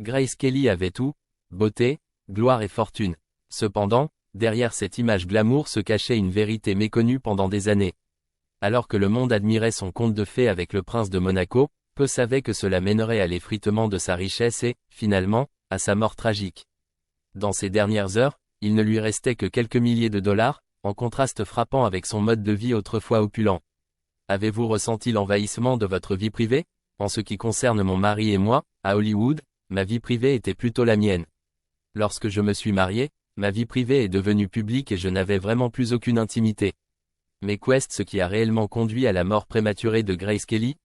Grace Kelly avait tout, beauté, gloire et fortune. Cependant, derrière cette image glamour se cachait une vérité méconnue pendant des années. Alors que le monde admirait son conte de fées avec le prince de Monaco, peu savaient que cela mènerait à l'effritement de sa richesse et, finalement, à sa mort tragique. Dans ces dernières heures, il ne lui restait que quelques milliers de dollars, en contraste frappant avec son mode de vie autrefois opulent. Avez-vous ressenti l'envahissement de votre vie privée? En ce qui concerne mon mari et moi, à Hollywood, ma vie privée était plutôt la mienne. Lorsque je me suis marié, ma vie privée est devenue publique et je n'avais vraiment plus aucune intimité. Mais qu'est ce qui a réellement conduit à la mort prématurée de Grace Kelly?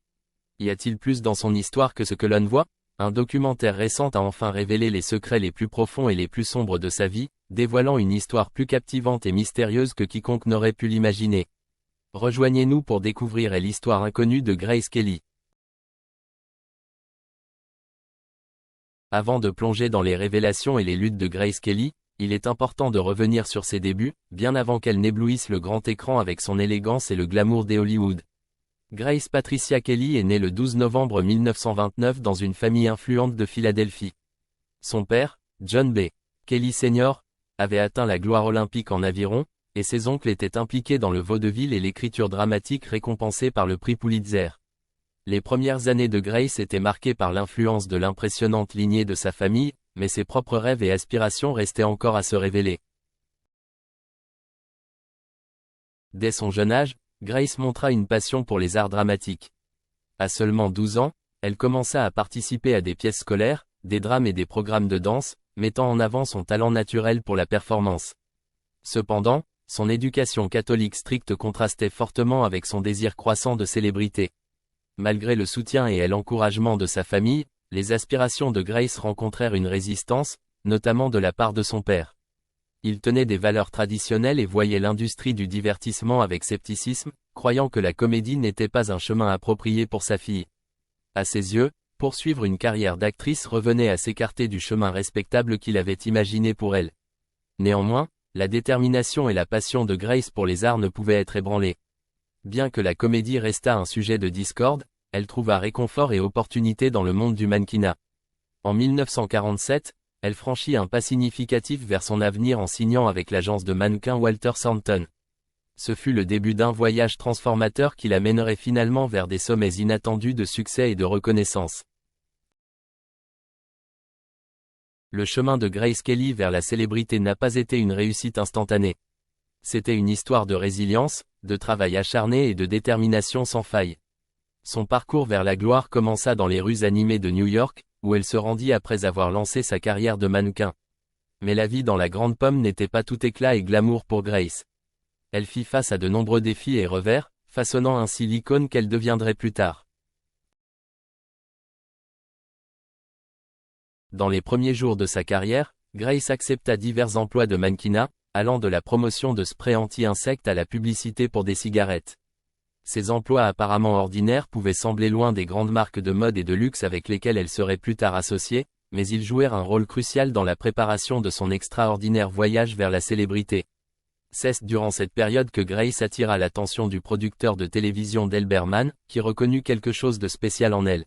Y a-t-il plus dans son histoire que ce que l'on voit? Un documentaire récent a enfin révélé les secrets les plus profonds et les plus sombres de sa vie, dévoilant une histoire plus captivante et mystérieuse que quiconque n'aurait pu l'imaginer. Rejoignez-nous pour découvrir l'histoire inconnue de Grace Kelly. Avant de plonger dans les révélations et les luttes de Grace Kelly, il est important de revenir sur ses débuts, bien avant qu'elle n'éblouisse le grand écran avec son élégance et le glamour des Hollywood. Grace Patricia Kelly est née le 12 novembre 1929 dans une famille influente de Philadelphie. Son père, John B. Kelly Sr., avait atteint la gloire olympique en aviron, et ses oncles étaient impliqués dans le vaudeville et l'écriture dramatique récompensée par le prix Pulitzer. Les premières années de Grace étaient marquées par l'influence de l'impressionnante lignée de sa famille, mais ses propres rêves et aspirations restaient encore à se révéler. Dès son jeune âge, Grace montra une passion pour les arts dramatiques. À seulement 12 ans, elle commença à participer à des pièces scolaires, des drames et des programmes de danse, mettant en avant son talent naturel pour la performance. Cependant, son éducation catholique stricte contrastait fortement avec son désir croissant de célébrité. Malgré le soutien et l'encouragement de sa famille, les aspirations de Grace rencontrèrent une résistance, notamment de la part de son père. Il tenait des valeurs traditionnelles et voyait l'industrie du divertissement avec scepticisme, croyant que la comédie n'était pas un chemin approprié pour sa fille. À ses yeux, poursuivre une carrière d'actrice revenait à s'écarter du chemin respectable qu'il avait imaginé pour elle. Néanmoins, la détermination et la passion de Grace pour les arts ne pouvaient être ébranlées. Bien que la comédie restât un sujet de discorde, elle trouva réconfort et opportunité dans le monde du mannequinat. En 1947, elle franchit un pas significatif vers son avenir en signant avec l'agence de mannequins Walter Thornton. Ce fut le début d'un voyage transformateur qui la mènerait finalement vers des sommets inattendus de succès et de reconnaissance. Le chemin de Grace Kelly vers la célébrité n'a pas été une réussite instantanée. C'était une histoire de résilience, de travail acharné et de détermination sans faille. Son parcours vers la gloire commença dans les rues animées de New York, où elle se rendit après avoir lancé sa carrière de mannequin. Mais la vie dans la Grande Pomme n'était pas tout éclat et glamour pour Grace. Elle fit face à de nombreux défis et revers, façonnant ainsi l'icône qu'elle deviendrait plus tard. Dans les premiers jours de sa carrière, Grace accepta divers emplois de mannequinat, allant de la promotion de sprays anti-insectes à la publicité pour des cigarettes. Ces emplois apparemment ordinaires pouvaient sembler loin des grandes marques de mode et de luxe avec lesquelles elle serait plus tard associée, mais ils jouèrent un rôle crucial dans la préparation de son extraordinaire voyage vers la célébrité. C'est durant cette période que Grace attira l'attention du producteur de télévision Delbert Mann, qui reconnut quelque chose de spécial en elle.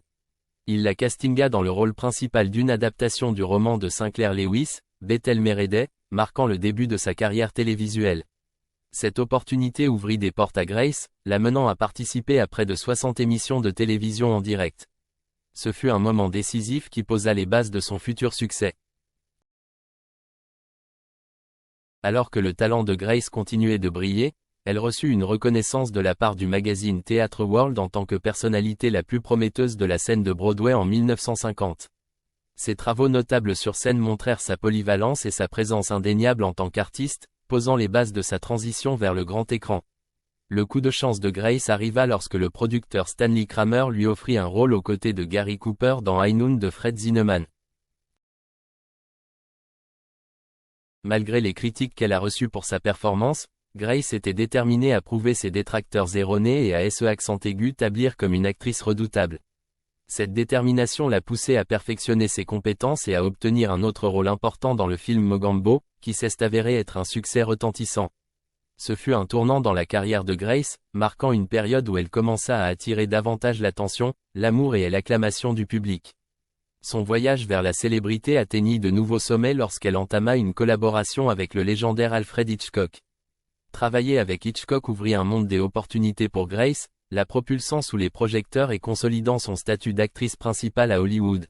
Il la castinga dans le rôle principal d'une adaptation du roman de Sinclair Lewis, Bethel Meredith, marquant le début de sa carrière télévisuelle. Cette opportunité ouvrit des portes à Grace, la menant à participer à près de 60 émissions de télévision en direct. Ce fut un moment décisif qui posa les bases de son futur succès. Alors que le talent de Grace continuait de briller, elle reçut une reconnaissance de la part du magazine Theatre World en tant que personnalité la plus prometteuse de la scène de Broadway en 1950. Ses travaux notables sur scène montrèrent sa polyvalence et sa présence indéniable en tant qu'artiste, posant les bases de sa transition vers le grand écran. Le coup de chance de Grace arriva lorsque le producteur Stanley Kramer lui offrit un rôle aux côtés de Gary Cooper dans High Noon de Fred Zinnemann. Malgré les critiques qu'elle a reçues pour sa performance, Grace était déterminée à prouver ses détracteurs erronés et à accent aigu établir comme une actrice redoutable. Cette détermination l'a poussée à perfectionner ses compétences et à obtenir un autre rôle important dans le film Mogambo, qui s'est avéré être un succès retentissant. Ce fut un tournant dans la carrière de Grace, marquant une période où elle commença à attirer davantage l'attention, l'amour et l'acclamation du public. Son voyage vers la célébrité atteignit de nouveaux sommets lorsqu'elle entama une collaboration avec le légendaire Alfred Hitchcock. Travailler avec Hitchcock ouvrit un monde des opportunités pour Grace, la propulsant sous les projecteurs et consolidant son statut d'actrice principale à Hollywood.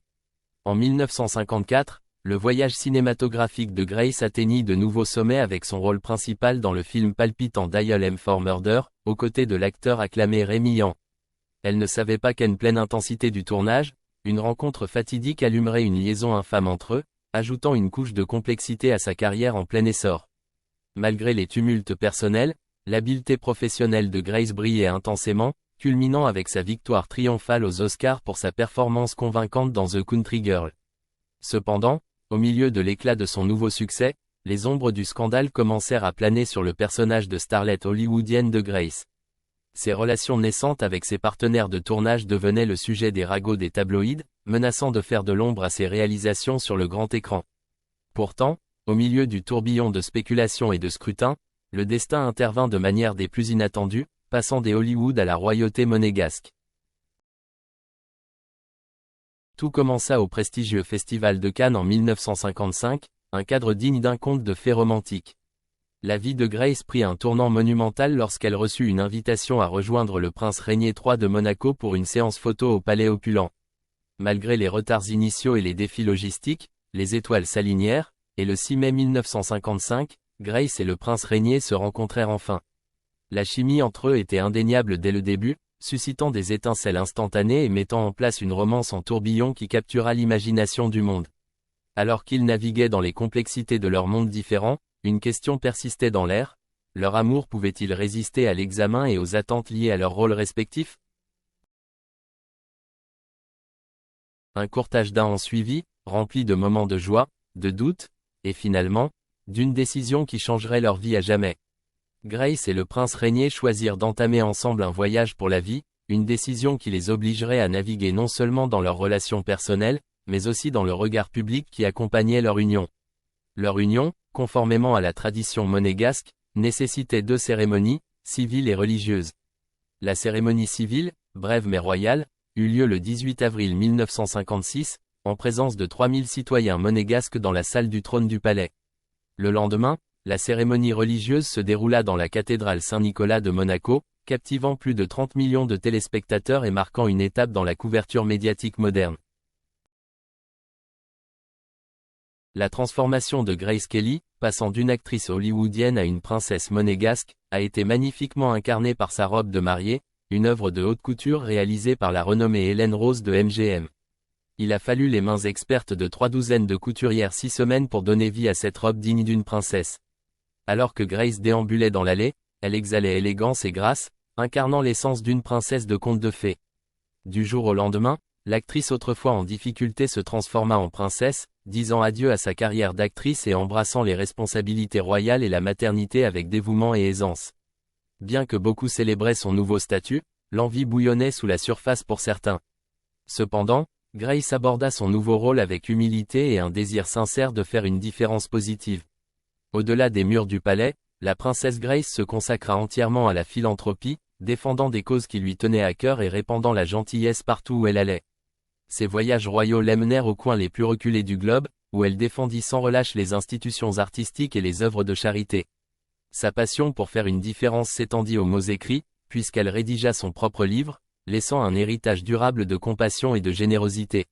En 1954, le voyage cinématographique de Grace atteignit de nouveaux sommets avec son rôle principal dans le film palpitant Dial M for Murder, aux côtés de l'acteur acclamé Rémi Yan. Elle ne savait pas qu'en pleine intensité du tournage, une rencontre fatidique allumerait une liaison infâme entre eux, ajoutant une couche de complexité à sa carrière en plein essor. Malgré les tumultes personnels, l'habileté professionnelle de Grace brillait intensément, culminant avec sa victoire triomphale aux Oscars pour sa performance convaincante dans The Country Girl. Cependant, au milieu de l'éclat de son nouveau succès, les ombres du scandale commencèrent à planer sur le personnage de starlet hollywoodienne de Grace. Ses relations naissantes avec ses partenaires de tournage devenaient le sujet des ragots des tabloïds, menaçant de faire de l'ombre à ses réalisations sur le grand écran. Pourtant, au milieu du tourbillon de spéculations et de scrutins, le destin intervint de manière des plus inattendues, passant des Hollywood à la royauté monégasque. Tout commença au prestigieux Festival de Cannes en 1955, un cadre digne d'un conte de fées romantique. La vie de Grace prit un tournant monumental lorsqu'elle reçut une invitation à rejoindre le prince Régnier III de Monaco pour une séance photo au Palais Opulent. Malgré les retards initiaux et les défis logistiques, les étoiles s'alignèrent, et le 6 mai 1955, Grace et le prince Régnier se rencontrèrent enfin. La chimie entre eux était indéniable dès le début, suscitant des étincelles instantanées et mettant en place une romance en tourbillon qui captura l'imagination du monde. Alors qu'ils naviguaient dans les complexités de leurs mondes différents, une question persistait dans l'air: leur amour pouvait-il résister à l'examen et aux attentes liées à leurs rôles respectifs? Un courtage d'un an suivi, rempli de moments de joie, de doute, et finalement, d'une décision qui changerait leur vie à jamais. Grace et le prince Régnier choisirent d'entamer ensemble un voyage pour la vie, une décision qui les obligerait à naviguer non seulement dans leurs relations personnelles, mais aussi dans le regard public qui accompagnait leur union. Leur union, conformément à la tradition monégasque, nécessitait deux cérémonies, civile et religieuse. La cérémonie civile, brève mais royale, eut lieu le 18 avril 1956, en présence de 3000 citoyens monégasques dans la salle du trône du palais. Le lendemain, la cérémonie religieuse se déroula dans la cathédrale Saint-Nicolas de Monaco, captivant plus de 30 millions de téléspectateurs et marquant une étape dans la couverture médiatique moderne. La transformation de Grace Kelly, passant d'une actrice hollywoodienne à une princesse monégasque, a été magnifiquement incarnée par sa robe de mariée, une œuvre de haute couture réalisée par la renommée Hélène Rose de MGM. Il a fallu les mains expertes de 3 douzaines de couturières 6 semaines pour donner vie à cette robe digne d'une princesse. Alors que Grace déambulait dans l'allée, elle exhalait élégance et grâce, incarnant l'essence d'une princesse de conte de fées. Du jour au lendemain, l'actrice autrefois en difficulté se transforma en princesse, disant adieu à sa carrière d'actrice et embrassant les responsabilités royales et la maternité avec dévouement et aisance. Bien que beaucoup célébraient son nouveau statut, l'envie bouillonnait sous la surface pour certains. Cependant, Grace aborda son nouveau rôle avec humilité et un désir sincère de faire une différence positive. Au-delà des murs du palais, la princesse Grace se consacra entièrement à la philanthropie, défendant des causes qui lui tenaient à cœur et répandant la gentillesse partout où elle allait. Ses voyages royaux l'emmenèrent aux coins les plus reculés du globe, où elle défendit sans relâche les institutions artistiques et les œuvres de charité. Sa passion pour faire une différence s'étendit aux mots écrits, puisqu'elle rédigea son propre livre, laissant un héritage durable de compassion et de générosité.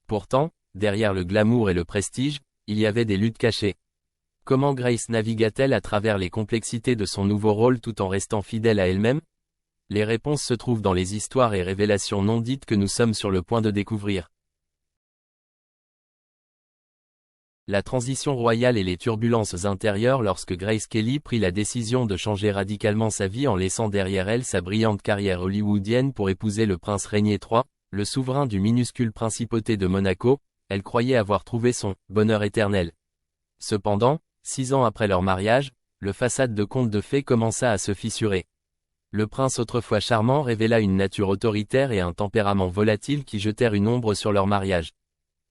Pourtant, derrière le glamour et le prestige, il y avait des luttes cachées. Comment Grace navigua-t-elle à travers les complexités de son nouveau rôle tout en restant fidèle à elle-même? Les réponses se trouvent dans les histoires et révélations non dites que nous sommes sur le point de découvrir. La transition royale et les turbulences intérieures lorsque Grace Kelly prit la décision de changer radicalement sa vie en laissant derrière elle sa brillante carrière hollywoodienne pour épouser le prince Régnier III, le souverain du minuscule principauté de Monaco, elle croyait avoir trouvé son « bonheur éternel ». Cependant, 6 ans après leur mariage, le façade de conte de fées commença à se fissurer. Le prince autrefois charmant révéla une nature autoritaire et un tempérament volatile qui jetèrent une ombre sur leur mariage.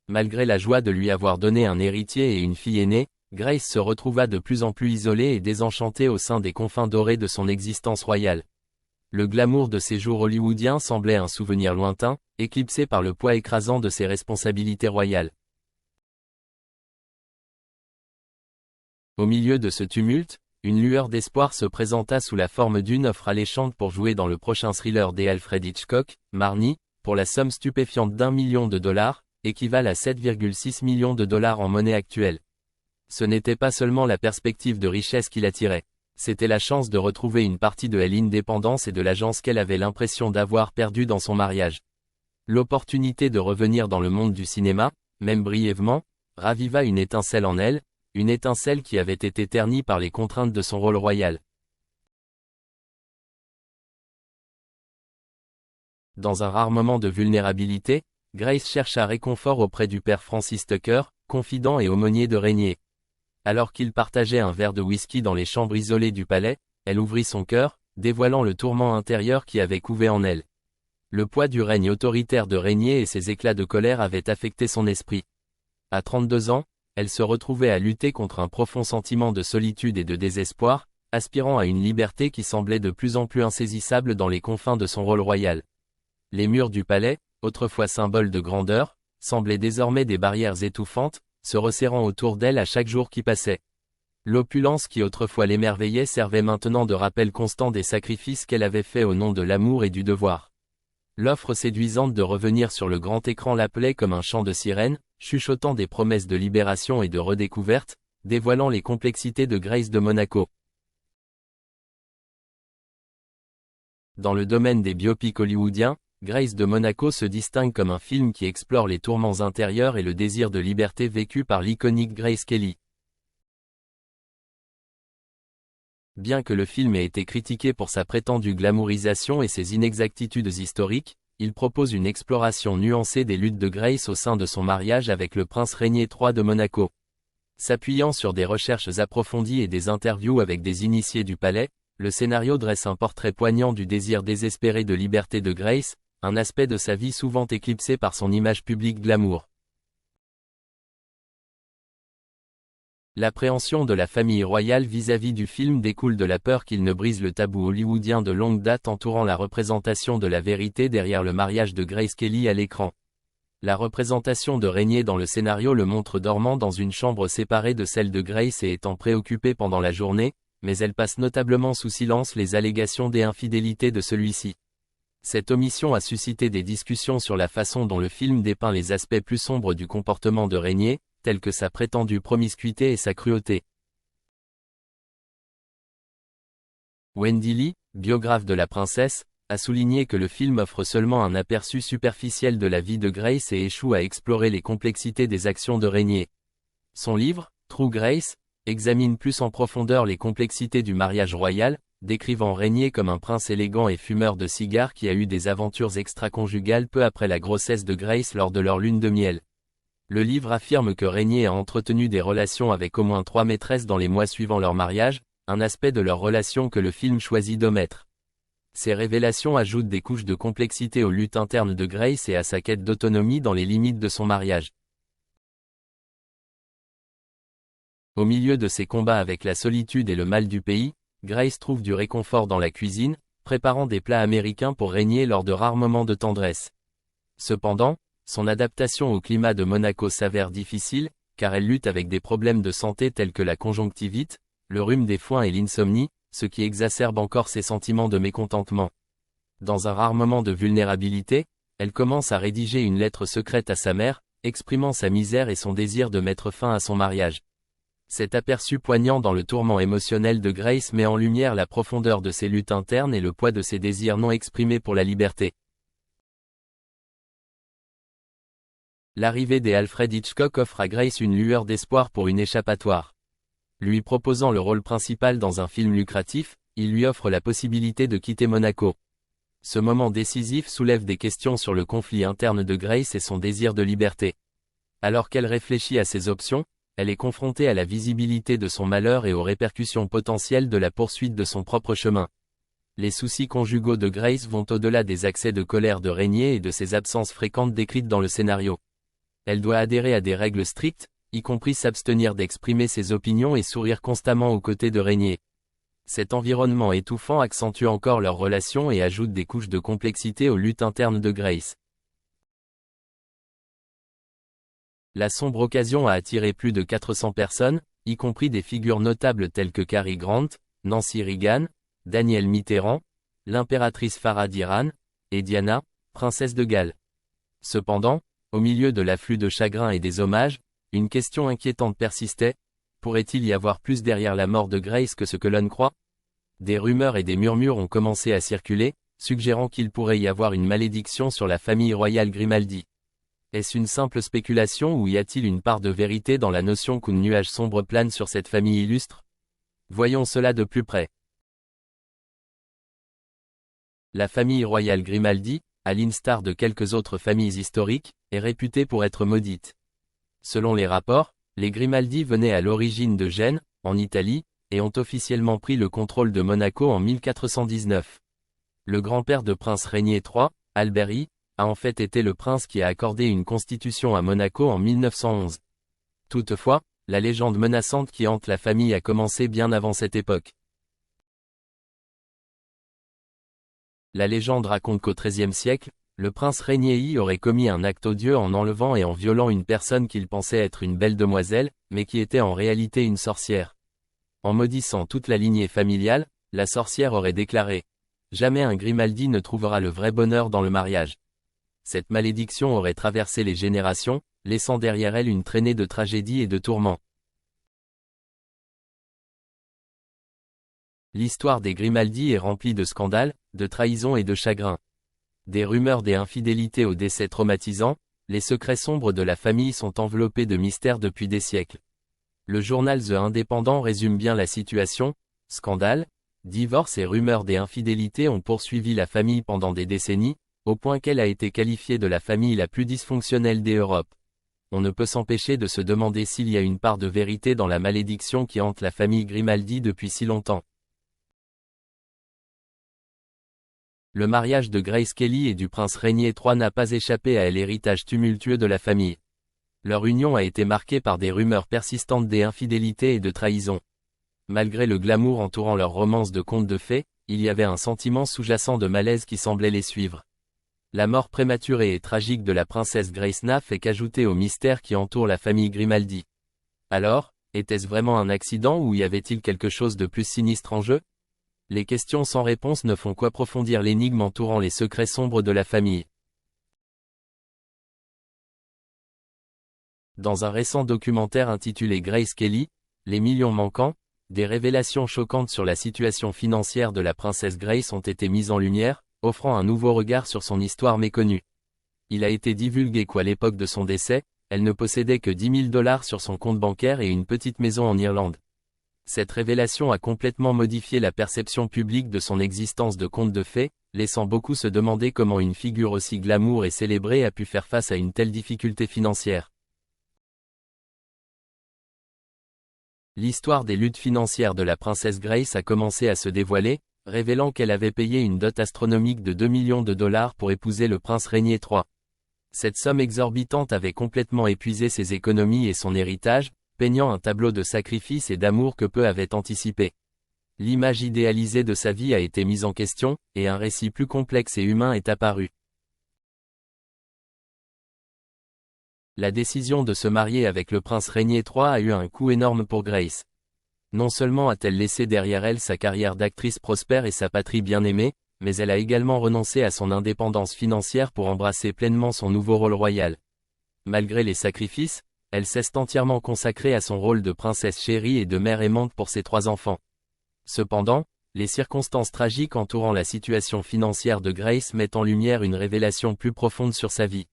Malgré la joie de lui avoir donné un héritier et une fille aînée, Grace se retrouva de plus en plus isolée et désenchantée au sein des confins dorés de son existence royale. Le glamour de ses jours hollywoodiens semblait un souvenir lointain, éclipsé par le poids écrasant de ses responsabilités royales. Au milieu de ce tumulte, une lueur d'espoir se présenta sous la forme d'une offre alléchante pour jouer dans le prochain thriller d'Alfred Hitchcock, Marnie, pour la somme stupéfiante d'$1 million, équivalent à 7,6 millions de dollars en monnaie actuelle. Ce n'était pas seulement la perspective de richesse qui l'attirait. C'était la chance de retrouver une partie de l'indépendance et de l'agence qu'elle avait l'impression d'avoir perdue dans son mariage. L'opportunité de revenir dans le monde du cinéma, même brièvement, raviva une étincelle en elle, une étincelle qui avait été ternie par les contraintes de son rôle royal. Dans un rare moment de vulnérabilité, Grace chercha réconfort auprès du père Francis Tucker, confident et aumônier de Régnier. Alors qu'il partageait un verre de whisky dans les chambres isolées du palais, elle ouvrit son cœur, dévoilant le tourment intérieur qui avait couvé en elle. Le poids du règne autoritaire de Régnier et ses éclats de colère avaient affecté son esprit. À 32 ans, elle se retrouvait à lutter contre un profond sentiment de solitude et de désespoir, aspirant à une liberté qui semblait de plus en plus insaisissable dans les confins de son rôle royal. Les murs du palais, autrefois symbole de grandeur, semblaient désormais des barrières étouffantes, se resserrant autour d'elle à chaque jour qui passait. L'opulence qui autrefois l'émerveillait servait maintenant de rappel constant des sacrifices qu'elle avait faits au nom de l'amour et du devoir. L'offre séduisante de revenir sur le grand écran l'appelait comme un chant de sirène, chuchotant des promesses de libération et de redécouverte, dévoilant les complexités de Grace de Monaco. Dans le domaine des biopics hollywoodiens, Grace de Monaco se distingue comme un film qui explore les tourments intérieurs et le désir de liberté vécu par l'iconique Grace Kelly. Bien que le film ait été critiqué pour sa prétendue glamourisation et ses inexactitudes historiques, il propose une exploration nuancée des luttes de Grace au sein de son mariage avec le prince Régnier III de Monaco. S'appuyant sur des recherches approfondies et des interviews avec des initiés du palais, le scénario dresse un portrait poignant du désir désespéré de liberté de Grace, un aspect de sa vie souvent éclipsé par son image publique glamour. L'appréhension de la famille royale vis-à-vis du film découle de la peur qu'il ne brise le tabou hollywoodien de longue date entourant la représentation de la vérité derrière le mariage de Grace Kelly à l'écran. La représentation de Régnier dans le scénario le montre dormant dans une chambre séparée de celle de Grace et étant préoccupé pendant la journée, mais elle passe notablement sous silence les allégations d'infidélité de celui-ci. Cette omission a suscité des discussions sur la façon dont le film dépeint les aspects plus sombres du comportement de Régnier, tels que sa prétendue promiscuité et sa cruauté. Wendy Lee, biographe de la princesse, a souligné que le film offre seulement un aperçu superficiel de la vie de Grace et échoue à explorer les complexités des actions de Régnier. Son livre, True Grace, examine plus en profondeur les complexités du mariage royal, décrivant Régnier comme un prince élégant et fumeur de cigares qui a eu des aventures extra-conjugales peu après la grossesse de Grace lors de leur lune de miel. Le livre affirme que Régnier a entretenu des relations avec au moins 3 maîtresses dans les mois suivant leur mariage, un aspect de leur relation que le film choisit d'omettre. Ces révélations ajoutent des couches de complexité aux luttes internes de Grace et à sa quête d'autonomie dans les limites de son mariage. Au milieu de ses combats avec la solitude et le mal du pays, Grace trouve du réconfort dans la cuisine, préparant des plats américains pour Régnier lors de rares moments de tendresse. Cependant, son adaptation au climat de Monaco s'avère difficile, car elle lutte avec des problèmes de santé tels que la conjonctivite, le rhume des foins et l'insomnie, ce qui exacerbe encore ses sentiments de mécontentement. Dans un rare moment de vulnérabilité, elle commence à rédiger une lettre secrète à sa mère, exprimant sa misère et son désir de mettre fin à son mariage. Cet aperçu poignant dans le tourment émotionnel de Grace met en lumière la profondeur de ses luttes internes et le poids de ses désirs non exprimés pour la liberté. L'arrivée d'Alfred Hitchcock offre à Grace une lueur d'espoir pour une échappatoire. Lui proposant le rôle principal dans un film lucratif, il lui offre la possibilité de quitter Monaco. Ce moment décisif soulève des questions sur le conflit interne de Grace et son désir de liberté. Alors qu'elle réfléchit à ses options, elle est confrontée à la visibilité de son malheur et aux répercussions potentielles de la poursuite de son propre chemin. Les soucis conjugaux de Grace vont au-delà des accès de colère de Régnier et de ses absences fréquentes décrites dans le scénario. Elle doit adhérer à des règles strictes, y compris s'abstenir d'exprimer ses opinions et sourire constamment aux côtés de Régnier. Cet environnement étouffant accentue encore leur relation et ajoute des couches de complexité aux luttes internes de Grace. La sombre occasion a attiré plus de 400 personnes, y compris des figures notables telles que Cary Grant, Nancy Reagan, Danielle Mitterrand, l'impératrice Farah d'Iran, et Diana, princesse de Galles. Cependant, au milieu de l'afflux de chagrin et des hommages, une question inquiétante persistait: pourrait-il y avoir plus derrière la mort de Grace que ce que l'on croit? Des rumeurs et des murmures ont commencé à circuler, suggérant qu'il pourrait y avoir une malédiction sur la famille royale Grimaldi. Est-ce une simple spéculation ou y a-t-il une part de vérité dans la notion qu'un nuage sombre plane sur cette famille illustre? Voyons cela de plus près. La famille royale Grimaldi, à l'instar de quelques autres familles historiques, est réputée pour être maudite. Selon les rapports, les Grimaldi venaient à l'origine de Gênes, en Italie, et ont officiellement pris le contrôle de Monaco en 1419. Le grand-père de prince Régnier III, Albert I, a en fait été le prince qui a accordé une constitution à Monaco en 1911. Toutefois, la légende menaçante qui hante la famille a commencé bien avant cette époque. La légende raconte qu'au XIIIe siècle, le prince Régnier I aurait commis un acte odieux en enlevant et en violant une personne qu'il pensait être une belle demoiselle, mais qui était en réalité une sorcière. En maudissant toute la lignée familiale, la sorcière aurait déclaré: « Jamais un Grimaldi ne trouvera le vrai bonheur dans le mariage. » Cette malédiction aurait traversé les générations, laissant derrière elle une traînée de tragédies et de tourments. L'histoire des Grimaldi est remplie de scandales, de trahisons et de chagrins. Des rumeurs des infidélités aux décès traumatisants, les secrets sombres de la famille sont enveloppés de mystères depuis des siècles. Le journal The Independent résume bien la situation: scandales, divorces et rumeurs des infidélités ont poursuivi la famille pendant des décennies, au point qu'elle a été qualifiée de la famille la plus dysfonctionnelle des Europes. On ne peut s'empêcher de se demander s'il y a une part de vérité dans la malédiction qui hante la famille Grimaldi depuis si longtemps. Le mariage de Grace Kelly et du prince Régnier III n'a pas échappé à l'héritage tumultueux de la famille. Leur union a été marquée par des rumeurs persistantes d'infidélité et de trahison. Malgré le glamour entourant leur romance de contes de fées, il y avait un sentiment sous-jacent de malaise qui semblait les suivre. La mort prématurée et tragique de la princesse Grace n'a fait qu'ajouter au mystère qui entoure la famille Grimaldi. Alors, était-ce vraiment un accident ou y avait-il quelque chose de plus sinistre en jeu? Les questions sans réponse ne font qu'approfondir l'énigme entourant les secrets sombres de la famille. Dans un récent documentaire intitulé Grace Kelly, Les millions manquants, des révélations choquantes sur la situation financière de la princesse Grace ont été mises en lumière, offrant un nouveau regard sur son histoire méconnue. Il a été divulgué qu'à l'époque de son décès, elle ne possédait que 10 000 $ sur son compte bancaire et une petite maison en Irlande. Cette révélation a complètement modifié la perception publique de son existence de conte de fées, laissant beaucoup se demander comment une figure aussi glamour et célébrée a pu faire face à une telle difficulté financière. L'histoire des luttes financières de la princesse Grace a commencé à se dévoiler, révélant qu'elle avait payé une dot astronomique de 2 millions de $ pour épouser le prince Régnier III. Cette somme exorbitante avait complètement épuisé ses économies et son héritage, peignant un tableau de sacrifice et d'amour que peu avaient anticipé. L'image idéalisée de sa vie a été mise en question, et un récit plus complexe et humain est apparu. La décision de se marier avec le prince Régnier III a eu un coût énorme pour Grace. Non seulement a-t-elle laissé derrière elle sa carrière d'actrice prospère et sa patrie bien-aimée, mais elle a également renoncé à son indépendance financière pour embrasser pleinement son nouveau rôle royal. Malgré les sacrifices, elle s'est entièrement consacrée à son rôle de princesse chérie et de mère aimante pour ses 3 enfants. Cependant, les circonstances tragiques entourant la situation financière de Grace mettent en lumière une révélation plus profonde sur sa vie.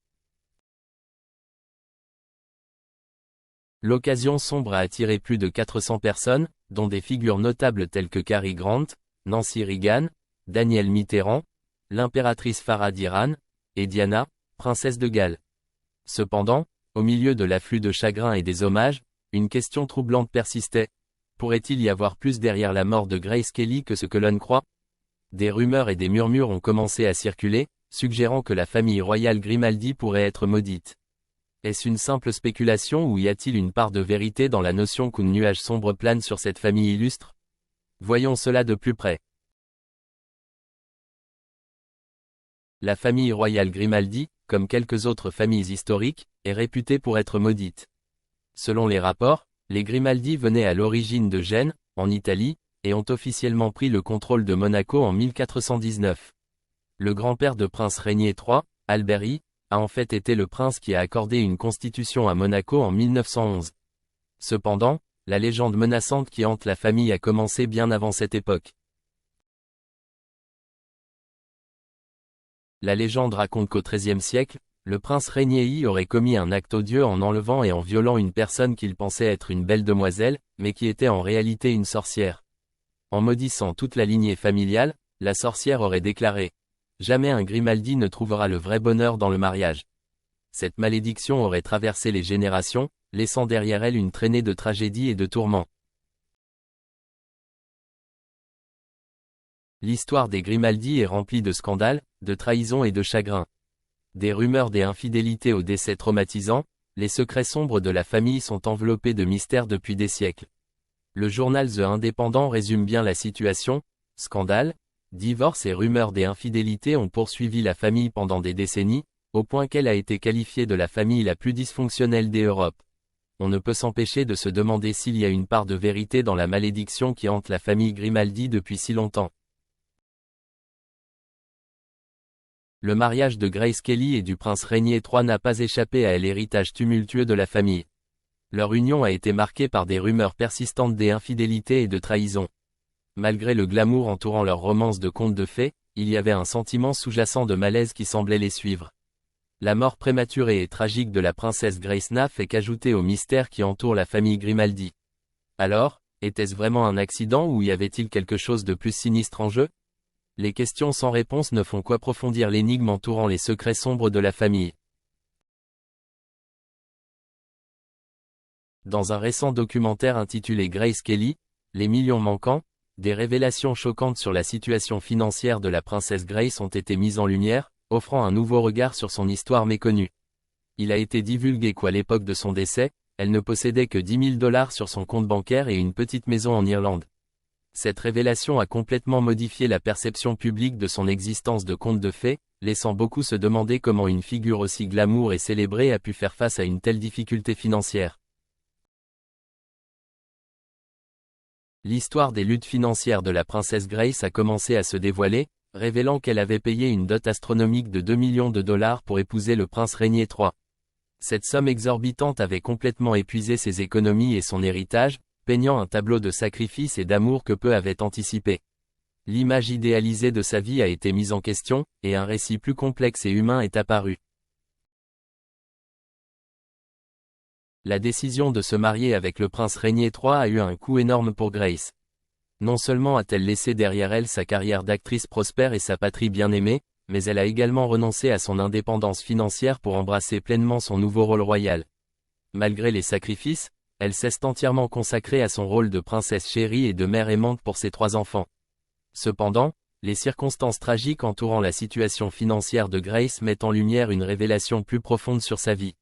L'occasion sombre a attiré plus de 400 personnes, dont des figures notables telles que Cary Grant, Nancy Reagan, Danielle Mitterrand, l'impératrice Farah d'Iran, et Diana, princesse de Galles. Cependant, au milieu de l'afflux de chagrin et des hommages, une question troublante persistait. Pourrait-il y avoir plus derrière la mort de Grace Kelly que ce que l'on croit? Des rumeurs et des murmures ont commencé à circuler, suggérant que la famille royale Grimaldi pourrait être maudite. Est-ce une simple spéculation ou y a-t-il une part de vérité dans la notion qu'un nuage sombre plane sur cette famille illustre? Voyons cela de plus près. La famille royale Grimaldi, comme quelques autres familles historiques, est réputée pour être maudite. Selon les rapports, les Grimaldi venaient à l'origine de Gênes, en Italie, et ont officiellement pris le contrôle de Monaco en 1419. Le grand-père de prince Régnier III, Albert I, a en fait été le prince qui a accordé une constitution à Monaco en 1911. Cependant, la légende menaçante qui hante la famille a commencé bien avant cette époque. La légende raconte qu'au XIIIe siècle, le prince Régnier I aurait commis un acte odieux en enlevant et en violant une personne qu'il pensait être une belle demoiselle, mais qui était en réalité une sorcière. En maudissant toute la lignée familiale, la sorcière aurait déclaré « Jamais un Grimaldi ne trouvera le vrai bonheur dans le mariage ». Cette malédiction aurait traversé les générations, laissant derrière elle une traînée de tragédies et de tourments. L'histoire des Grimaldi est remplie de scandales, de trahisons et de chagrins. Des rumeurs des infidélités aux décès traumatisants, les secrets sombres de la famille sont enveloppés de mystères depuis des siècles. Le journal The Independent résume bien la situation, scandales, divorces et rumeurs des infidélités ont poursuivi la famille pendant des décennies, au point qu'elle a été qualifiée de la famille la plus dysfonctionnelle des Europes. On ne peut s'empêcher de se demander s'il y a une part de vérité dans la malédiction qui hante la famille Grimaldi depuis si longtemps. Le mariage de Grace Kelly et du prince Régnier III n'a pas échappé à l'héritage tumultueux de la famille. Leur union a été marquée par des rumeurs persistantes d'infidélité et de trahison. Malgré le glamour entourant leur romance de contes de fées, il y avait un sentiment sous-jacent de malaise qui semblait les suivre. La mort prématurée et tragique de la princesse Grace n'a fait qu'ajouter au mystère qui entoure la famille Grimaldi. Alors, était-ce vraiment un accident ou y avait-il quelque chose de plus sinistre en jeu ? Les questions sans réponse ne font qu'approfondir l'énigme entourant les secrets sombres de la famille. Dans un récent documentaire intitulé Grace Kelly, Les millions manquants, des révélations choquantes sur la situation financière de la princesse Grace ont été mises en lumière, offrant un nouveau regard sur son histoire méconnue. Il a été divulgué qu'à l'époque de son décès, elle ne possédait que 10 000 $ sur son compte bancaire et une petite maison en Irlande. Cette révélation a complètement modifié la perception publique de son existence de conte de fées, laissant beaucoup se demander comment une figure aussi glamour et célébrée a pu faire face à une telle difficulté financière. L'histoire des luttes financières de la princesse Grace a commencé à se dévoiler, révélant qu'elle avait payé une dot astronomique de 2 millions de $ pour épouser le prince Régnier III. Cette somme exorbitante avait complètement épuisé ses économies et son héritage, peignant un tableau de sacrifice et d'amour que peu avaient anticipé. L'image idéalisée de sa vie a été mise en question, et un récit plus complexe et humain est apparu. La décision de se marier avec le prince Régnier III a eu un coût énorme pour Grace. Non seulement a-t-elle laissé derrière elle sa carrière d'actrice prospère et sa patrie bien-aimée, mais elle a également renoncé à son indépendance financière pour embrasser pleinement son nouveau rôle royal. Malgré les sacrifices, elle s'est entièrement consacrée à son rôle de princesse chérie et de mère aimante pour ses 3 enfants. Cependant, les circonstances tragiques entourant la situation financière de Grace mettent en lumière une révélation plus profonde sur sa vie.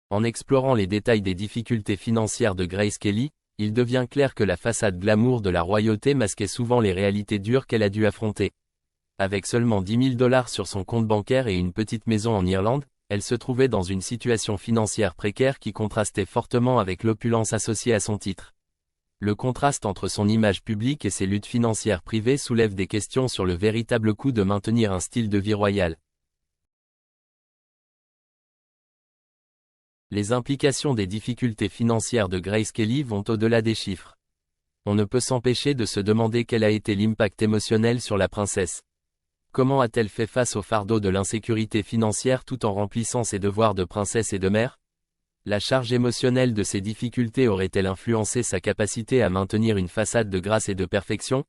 En explorant les détails des difficultés financières de Grace Kelly, il devient clair que la façade glamour de la royauté masquait souvent les réalités dures qu'elle a dû affronter. Avec seulement 10 000 $ sur son compte bancaire et une petite maison en Irlande, elle se trouvait dans une situation financière précaire qui contrastait fortement avec l'opulence associée à son titre. Le contraste entre son image publique et ses luttes financières privées soulève des questions sur le véritable coût de maintenir un style de vie royal. Les implications des difficultés financières de Grace Kelly vont au-delà des chiffres. On ne peut s'empêcher de se demander quel a été l'impact émotionnel sur la princesse. Comment a-t-elle fait face au fardeau de l'insécurité financière tout en remplissant ses devoirs de princesse et de mère ? La charge émotionnelle de ces difficultés aurait-elle influencé sa capacité à maintenir une façade de grâce et de perfection ?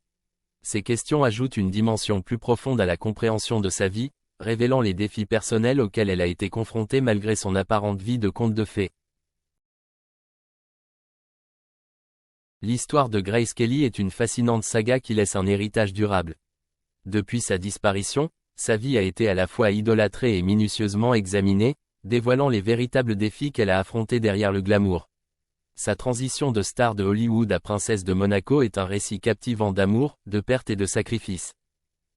Ces questions ajoutent une dimension plus profonde à la compréhension de sa vie, révélant les défis personnels auxquels elle a été confrontée malgré son apparente vie de conte de fées. L'histoire de Grace Kelly est une fascinante saga qui laisse un héritage durable. Depuis sa disparition, sa vie a été à la fois idolâtrée et minutieusement examinée, dévoilant les véritables défis qu'elle a affrontés derrière le glamour. Sa transition de star de Hollywood à princesse de Monaco est un récit captivant d'amour, de perte et de sacrifice.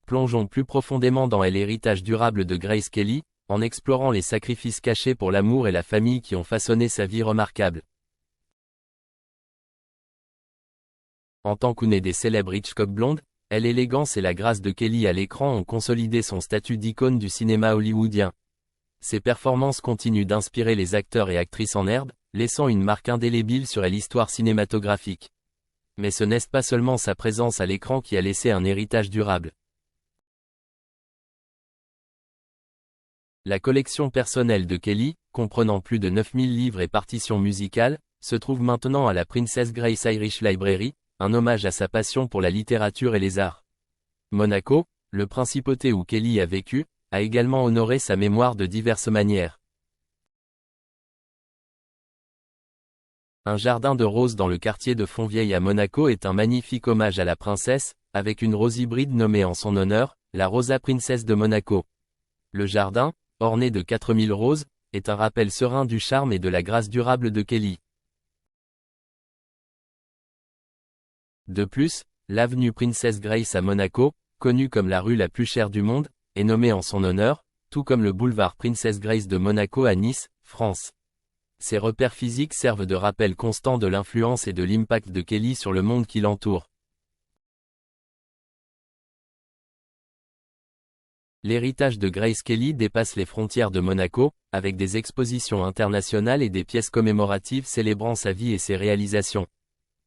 Plongeons plus profondément dans l'héritage durable de Grace Kelly, en explorant les sacrifices cachés pour l'amour et la famille qui ont façonné sa vie remarquable. En tant qu'une des célèbres Hitchcock blondes, l'élégance et la grâce de Kelly à l'écran ont consolidé son statut d'icône du cinéma hollywoodien. Ses performances continuent d'inspirer les acteurs et actrices en herbe, laissant une marque indélébile sur l'histoire cinématographique. Mais ce n'est pas seulement sa présence à l'écran qui a laissé un héritage durable. La collection personnelle de Kelly, comprenant plus de 9000 livres et partitions musicales, se trouve maintenant à la Princess Grace Irish Library, un hommage à sa passion pour la littérature et les arts. Monaco, le principauté où Kelly a vécu, a également honoré sa mémoire de diverses manières. Un jardin de roses dans le quartier de Fontvieille à Monaco est un magnifique hommage à la princesse, avec une rose hybride nommée en son honneur, la Rosa Princess de Monaco. Le jardin, orné de 4000 roses, est un rappel serein du charme et de la grâce durable de Kelly. De plus, l'avenue Princess Grace à Monaco, connue comme la rue la plus chère du monde, est nommée en son honneur, tout comme le boulevard Princess Grace de Monaco à Nice, France. Ces repères physiques servent de rappel constant de l'influence et de l'impact de Kelly sur le monde qui l'entoure. L'héritage de Grace Kelly dépasse les frontières de Monaco, avec des expositions internationales et des pièces commémoratives célébrant sa vie et ses réalisations.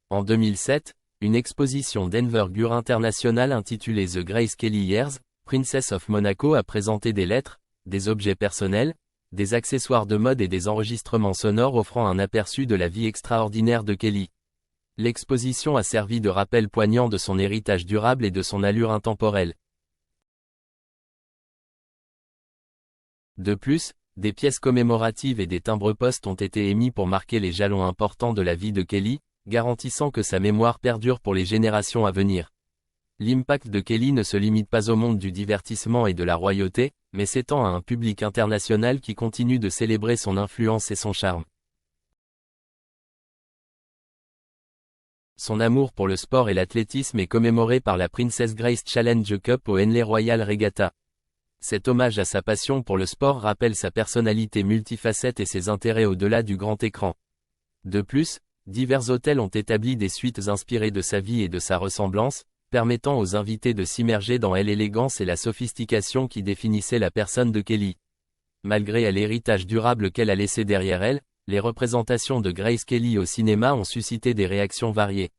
En 2007, une exposition d'envergure internationale intitulée The Grace Kelly Years, Princess of Monaco a présenté des lettres, des objets personnels, des accessoires de mode et des enregistrements sonores offrant un aperçu de la vie extraordinaire de Kelly. L'exposition a servi de rappel poignant de son héritage durable et de son allure intemporelle. De plus, des pièces commémoratives et des timbres-poste ont été émis pour marquer les jalons importants de la vie de Kelly, garantissant que sa mémoire perdure pour les générations à venir. L'impact de Kelly ne se limite pas au monde du divertissement et de la royauté, mais s'étend à un public international qui continue de célébrer son influence et son charme. Son amour pour le sport et l'athlétisme est commémoré par la Princess Grace Challenge Cup au Henley Royal Regatta. Cet hommage à sa passion pour le sport rappelle sa personnalité multifacette et ses intérêts au-delà du grand écran. De plus, divers hôtels ont établi des suites inspirées de sa vie et de sa ressemblance, permettant aux invités de s'immerger dans l'élégance et la sophistication qui définissaient la personne de Kelly. Malgré l'héritage durable qu'elle a laissé derrière elle, les représentations de Grace Kelly au cinéma ont suscité des réactions variées.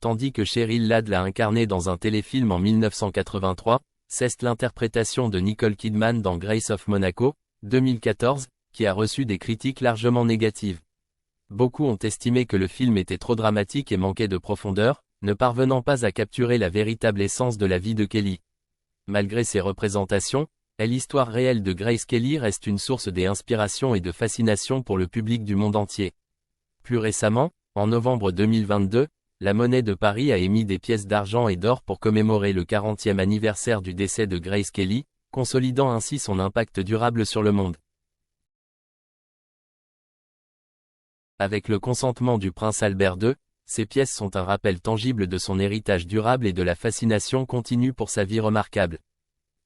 Tandis que Cheryl Ladd l'a incarnée dans un téléfilm en 1983, c'est l'interprétation de Nicole Kidman dans Grace of Monaco, 2014, qui a reçu des critiques largement négatives. Beaucoup ont estimé que le film était trop dramatique et manquait de profondeur, ne parvenant pas à capturer la véritable essence de la vie de Kelly. Malgré ces représentations, l'histoire réelle de Grace Kelly reste une source d'inspiration et de fascination pour le public du monde entier. Plus récemment, en novembre 2022, la Monnaie de Paris a émis des pièces d'argent et d'or pour commémorer le 40e anniversaire du décès de Grace Kelly, consolidant ainsi son impact durable sur le monde. Avec le consentement du prince Albert II, ces pièces sont un rappel tangible de son héritage durable et de la fascination continue pour sa vie remarquable.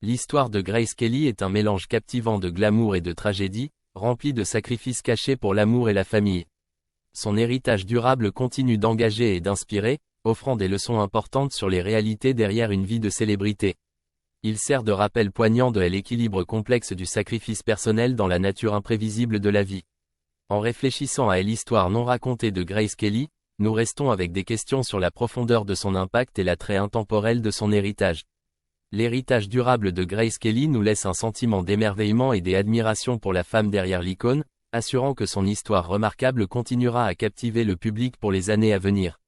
L'histoire de Grace Kelly est un mélange captivant de glamour et de tragédie, rempli de sacrifices cachés pour l'amour et la famille. Son héritage durable continue d'engager et d'inspirer, offrant des leçons importantes sur les réalités derrière une vie de célébrité. Il sert de rappel poignant de l'équilibre complexe du sacrifice personnel dans la nature imprévisible de la vie. En réfléchissant à l'histoire non racontée de Grace Kelly, nous restons avec des questions sur la profondeur de son impact et l'attrait intemporel de son héritage. L'héritage durable de Grace Kelly nous laisse un sentiment d'émerveillement et d'admiration pour la femme derrière l'icône, assurant que son histoire remarquable continuera à captiver le public pour les années à venir.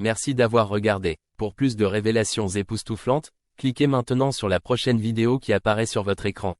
Merci d'avoir regardé. Pour plus de révélations époustouflantes, cliquez maintenant sur la prochaine vidéo qui apparaît sur votre écran.